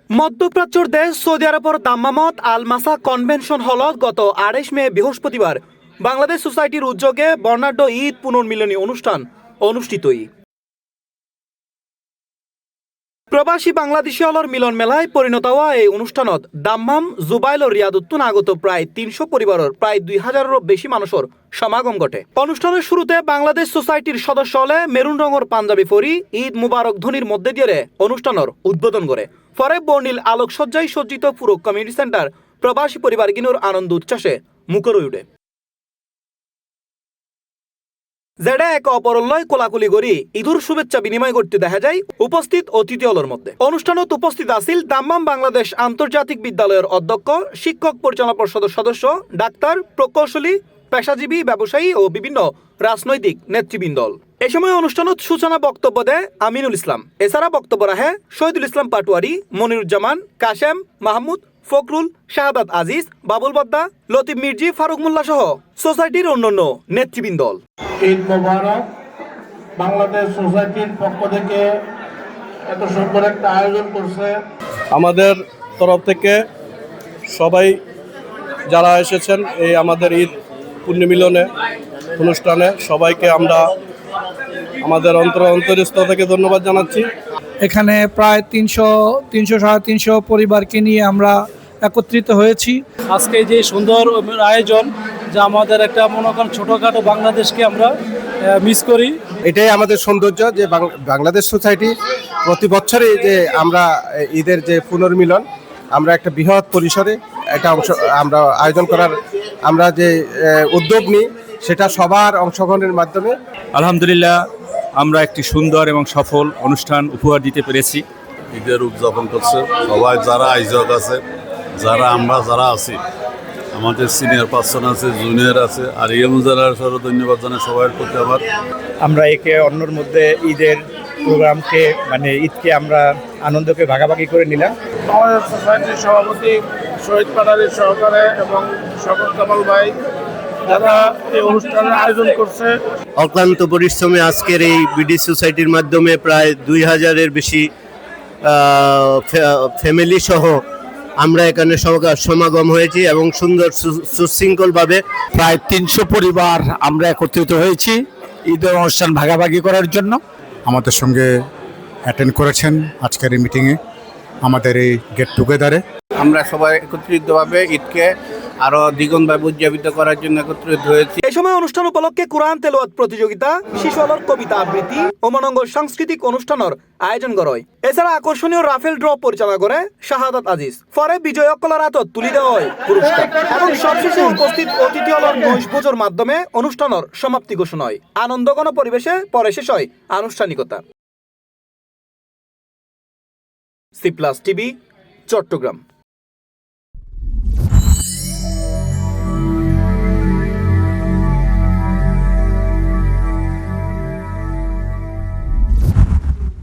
মধ্যপ্রাচ্যর দেশ সৌদি আরবের দাম্মামত আল মাসা কনভেনশন হলত গত ২৮ মে বৃহস্পতিবার বাংলাদেশ সোসাইটির উদ্যোগে বর্ণাঢ্য ঈদ পুনর্মিলনী অনুষ্ঠান অনুষ্ঠিত। প্রবাসী বাংলাদেশী হলর মিলন মেলায় পরিণত হওয়া এই অনুষ্ঠানত দাম্মাম জুবাইল ও রিয়াদুত্তুন আগত প্রায় ৩০০ পরিবারের প্রায় ২,০০০-এরও বেশি মানুষের সমাগম ঘটে। অনুষ্ঠানের শুরুতে বাংলাদেশ সোসাইটির সদস্য হলে মেরুন রঙের পাঞ্জাবি পরি ঈদ মুবারক ধ্বনির মধ্যে দিয়ে অনুষ্ঠানের উদ্বোধন করে। পরে বর্ণিল আলোকসজ্জায় সজ্জিত পুরো কমিউনিটি সেন্টার প্রবাসী পরিবারগিনুর আনন্দ উচ্ছ্বাসে মুখর হয়ে ওঠে। যেটা এক অপরল্লয় কোলাকুলি করি ঈদুর শুভেচ্ছা বিনিময় করতে দেখা যায় উপস্থিত অতিথি হলের মধ্যে। অনুষ্ঠানত উপস্থিত আছিল দাম্মাম বাংলাদেশ আন্তর্জাতিক বিদ্যালয়ের অধ্যক্ষ, শিক্ষক পরিচালনা পর্ষদের সদস্য, ডাক্তার, প্রকৌশলী, পেশাজীবী, ব্যবসায়ী ও বিভিন্ন রাজনৈতিক নেতৃবৃন্দ। এ সময় অনুষ্ঠানত সূচনা বক্তব্য দেয় আমিনুল ইসলাম। এছাড়া বক্তব্য রাখে শহীদুল ইসলাম পাটোয়ারি, মনিরুজ্জামান, কাশেম, মাহমুদ, ফখরুল, শাহাদাত আজিজ, বাবুল বদ্দা, লতিফ মির্জি, ফারুক মোল্লা সহ সোসাইটির অন্যান্য নেতৃবৃন্দ। ঈদ মোবারক। বাংলাদেশ সোসাইটির পক্ষ থেকে এত সুন্দর একটা আয়োজন করছে। আমাদের তরফ থেকে সবাই যারা এসেছেন এই আমাদের ঈদ পুণ্যমিলনে অনুষ্ঠানে সবাইকে আমরা আমাদের অন্তরস্থল থেকে ধন্যবাদ জানাচ্ছি। এখানে প্রায় 300-350 পরিবারকে নিয়ে আমরা একত্রিত হয়েছি। আজকে যে সুন্দর আয়োজন, যা আমাদের একটা মনে করেন ছোটোখাটো বাংলাদেশকে আমরা মিস করি। এটাই আমাদের সৌন্দর্য যে বাংলাদেশ সোসাইটি প্রতি বছরই যে আমরা ঈদের যে পুনর্মিলন আমরা একটা বৃহৎ পরিসরে একটা আমরা আয়োজন করার আমরা যে উদ্যোগ নিই সেটা সবার অংশগ্রহণের মাধ্যমে আলহামদুলিল্লাহ আমরা একটি সুন্দর এবং সফল অনুষ্ঠান উপহার দিতে পেরেছি। ঈদের উদযাপন করছে সবাই, যারা আয়োজক আছে, যারা আছি, আমাদের সিনিয়র পার্সন আছে, জুনিয়র আছে, আর যারা ধন্যবাদ জানাই সবার প্রতি। আমরা একে অন্যর মধ্যে ঈদের প্রোগ্রামকে ঈদকে আমরা আনন্দকে ভাগাভাগি করে নিলাম। বাংলাদেশ সোসাইটির সভাপতি শহীদ পাটারির সহকারে এবং সকল কামাল ভাই যারা এই অনুষ্ঠানের আয়োজন করছে। অক্লান্ত পরিশ্রমে আজকের এই বিডি সোসাইটির মাধ্যমে প্রায় ২,০০০-এর বেশি ফ্যামিলি সহ আমরা এখানে সমাগম হয়েছি এবং সুন্দর সুশৃঙ্খলভাবে প্রায় ৩০০ পরিবার আমরা একত্রিত হয়েছি ঈদের অনুষ্ঠান ভাগাভাগি করার জন্য। আমাদের সঙ্গে অ্যাটেন্ড করেছেন আজকের এই মিটিংয়ে, আমাদের এই গেট টুগেদারে। আমরা সবাই একত্রিতভাবে ঈদকে আরো দ্বিগুণভাবে উদযাপিত করার জন্য একত্রিত হয়েছি। এই সময় অনুষ্ঠান উপলক্ষে কোরআন তেলাওয়াত প্রতিযোগিতা, শিশু আলোর কবিতা আবৃত্তি ও মনোঙ্গ সাংস্কৃতিক অনুষ্ঠানের আয়োজন করা হয়। এছাড়া আকর্ষণীয় রাফেল ড্র পরিচালনা করে শাহাদাত আজিজ। পরে বিজয়কলার হাতত তুলে দেওয়া হয় পুরস্কার এবং সবশেষে উপস্থিত অতিথি হলর নৈশভোজের মাধ্যমে অনুষ্ঠানের সমাপ্তি ঘোষণা হয়। আনন্দঘন পরিবেশে পরে শেষ হয় আনুষ্ঠানিকতা। C plus TV, Chittagong.